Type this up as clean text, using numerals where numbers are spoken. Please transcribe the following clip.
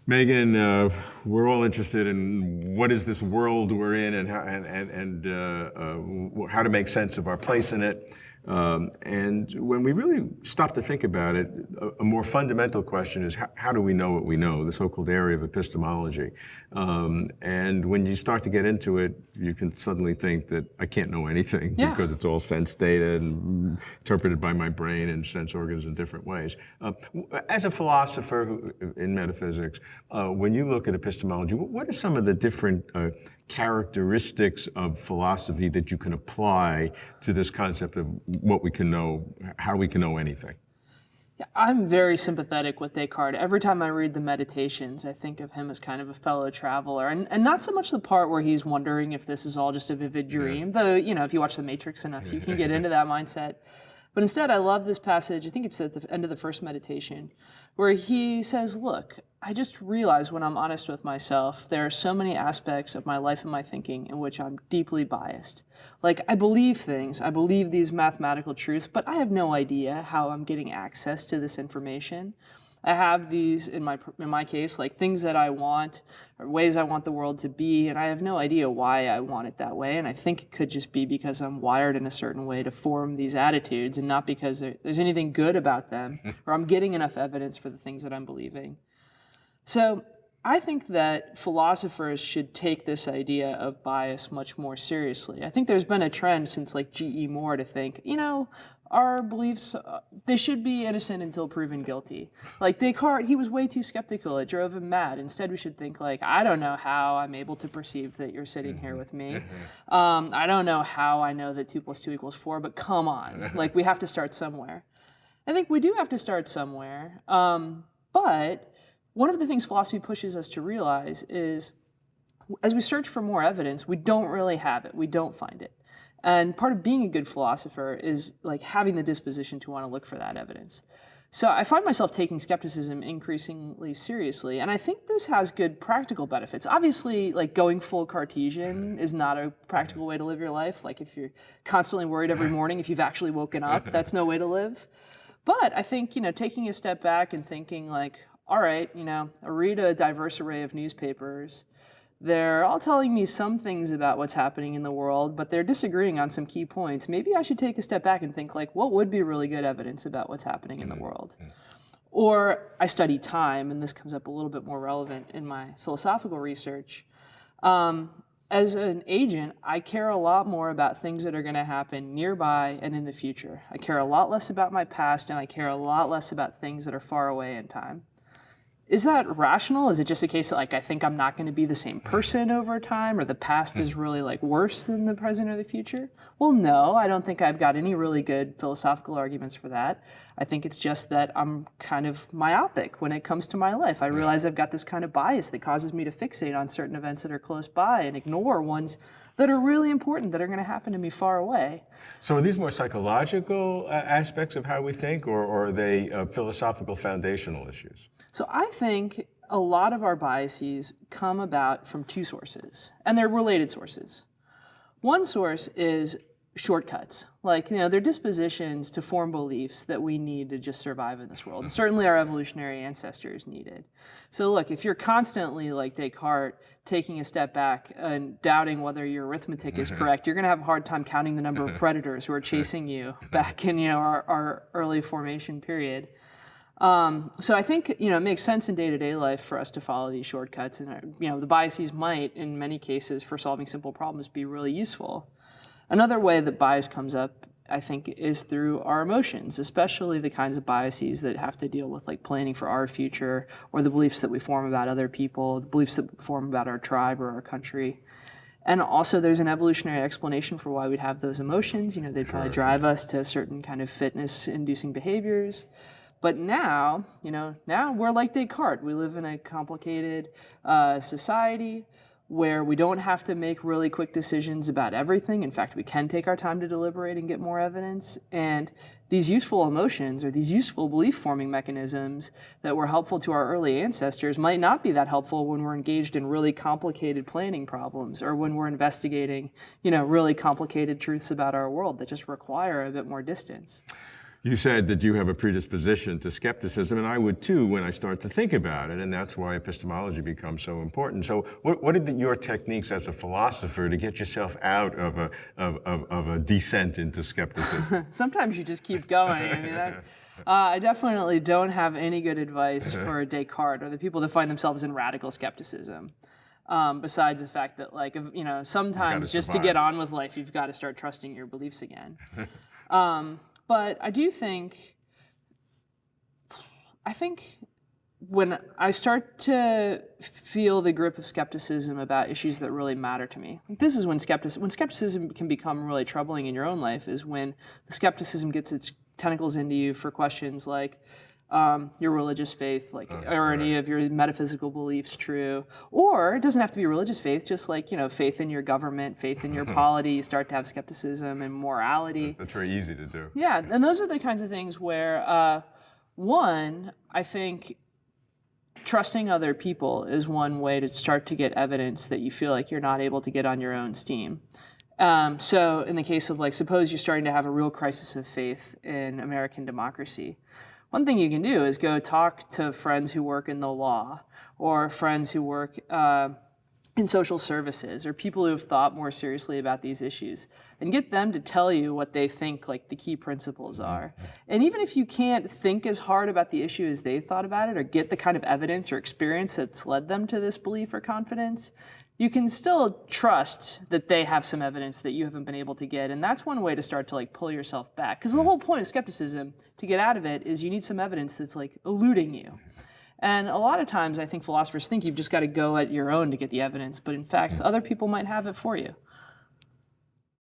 Megan, we're all interested in what is this world we're in and how to make sense of our place in it. And when we really stop to think about it, a more fundamental question is how do we know what we know, the so-called area of epistemology. And when you start to get into it, you can suddenly think that I can't know anything because it's all sense data and interpreted by my brain and sense organs in different ways. As a philosopher in metaphysics, when you look at epistemology, what are some of the different characteristics of philosophy that you can apply to this concept of what we can know, how we can know anything? Yeah, I'm very sympathetic with Descartes. Every time I read the Meditations, I think of him as kind of a fellow traveler, and not so much the part where he's wondering if this is all just a vivid dream, though, if you watch The Matrix enough, you can get into that mindset. But instead, I love this passage, I think it's at the end of the first meditation, where he says, look, I just realize when I'm honest with myself, there are so many aspects of my life and my thinking in which I'm deeply biased. Like, I believe things, I believe these mathematical truths, but I have no idea how I'm getting access to this information. I have these, in my case, like things that I want, or ways I want the world to be, and I have no idea why I want it that way, and I think it could just be because I'm wired in a certain way to form these attitudes, and not because there's anything good about them, or I'm getting enough evidence for the things that I'm believing. So I think that philosophers should take this idea of bias much more seriously. I think there's been a trend since like G.E. Moore to think, our beliefs, they should be innocent until proven guilty. Like Descartes, he was way too skeptical. It drove him mad. Instead, we should think like, I don't know how I'm able to perceive that you're sitting here with me. I don't know how I know that 2 + 2 = 4, but come on. Like, we have to start somewhere. I think we do have to start somewhere. But one of the things philosophy pushes us to realize is, as we search for more evidence, we don't really have it. We don't find it. And part of being a good philosopher is like having the disposition to want to look for that evidence. So I find myself taking skepticism increasingly seriously, and I think this has good practical benefits. Obviously, like going full Cartesian is not a practical way to live your life. Like if you're constantly worried every morning if you've actually woken up, that's no way to live. But I think, taking a step back and thinking like, all right, I read a diverse array of newspapers. They're all telling me some things about what's happening in the world, but they're disagreeing on some key points. Maybe I should take a step back and think like, what would be really good evidence about what's happening in the world? Or I study time, and this comes up a little bit more relevant in my philosophical research. As an agent, I care a lot more about things that are going to happen nearby and in the future. I care a lot less about my past, and I care a lot less about things that are far away in time. Is that rational? Is it just a case of like, I think I'm not going to be the same person over time, or the past is really like worse than the present or the future? Well, no, I don't think I've got any really good philosophical arguments for that. I think it's just that I'm kind of myopic when it comes to my life. I realize I've got this kind of bias that causes me to fixate on certain events that are close by and ignore ones that are really important, that are going to happen to me far away. So are these more psychological aspects of how we think, or are they philosophical foundational issues? So I think a lot of our biases come about from two sources, and they're related sources. One source is shortcuts, like, they're dispositions to form beliefs that we need to just survive in this world. And certainly our evolutionary ancestors needed. So look, if you're constantly, like Descartes, taking a step back and doubting whether your arithmetic is correct, you're going to have a hard time counting the number of predators who are chasing you back in our early formation period. So I think, it makes sense in day-to-day life for us to follow these shortcuts, and, the biases might, in many cases, for solving simple problems, be really useful. Another way that bias comes up, I think, is through our emotions, especially the kinds of biases that have to deal with like planning for our future, or the beliefs that we form about other people, the beliefs that we form about our tribe or our country. And also there's an evolutionary explanation for why we'd have those emotions. They'd probably drive us to certain kind of fitness-inducing behaviors. But now, now we're like Descartes. We live in a complicated society where we don't have to make really quick decisions about everything. In fact, we can take our time to deliberate and get more evidence. And these useful emotions, or these useful belief-forming mechanisms that were helpful to our early ancestors, might not be that helpful when we're engaged in really complicated planning problems, or when we're investigating, really complicated truths about our world that just require a bit more distance. You said that you have a predisposition to skepticism, and I would too when I start to think about it, and that's why epistemology becomes so important. So what are your techniques as a philosopher to get yourself out of a descent into skepticism? Sometimes you just keep going. I mean, I definitely don't have any good advice for Descartes or the people that find themselves in radical skepticism. Besides the fact that, like, you know, sometimes just to get on with life, you've got to start trusting your beliefs again. But I think when I start to feel the grip of skepticism about issues that really matter to me, like this is when skepticism can become really troubling in your own life, is when the skepticism gets its tentacles into you for questions like, your religious faith, like, are any of your metaphysical beliefs true? Or it doesn't have to be a religious faith, just like, you know, faith in your government, faith in your polity, you start to have skepticism and morality. That's very easy to do. Yeah, and those are the kinds of things where, one, I think trusting other people is one way to start to get evidence that you feel like you're not able to get on your own steam. So in the case of, like, suppose you're starting to have a real crisis of faith in American democracy. One thing you can do is go talk to friends who work in the law, or friends who work in social services, or people who have thought more seriously about these issues, and get them to tell you what they think, like, the key principles are. And even if you can't think as hard about the issue as they thought about it, or get the kind of evidence or experience that's led them to this belief or confidence, you can still trust that they have some evidence that you haven't been able to get. And that's one way to start to, like, pull yourself back. Because the whole point of skepticism, to get out of it, is you need some evidence that's, like, eluding you. And a lot of times I think philosophers think you've just got to go at your own to get the evidence. But in fact, other people might have it for you.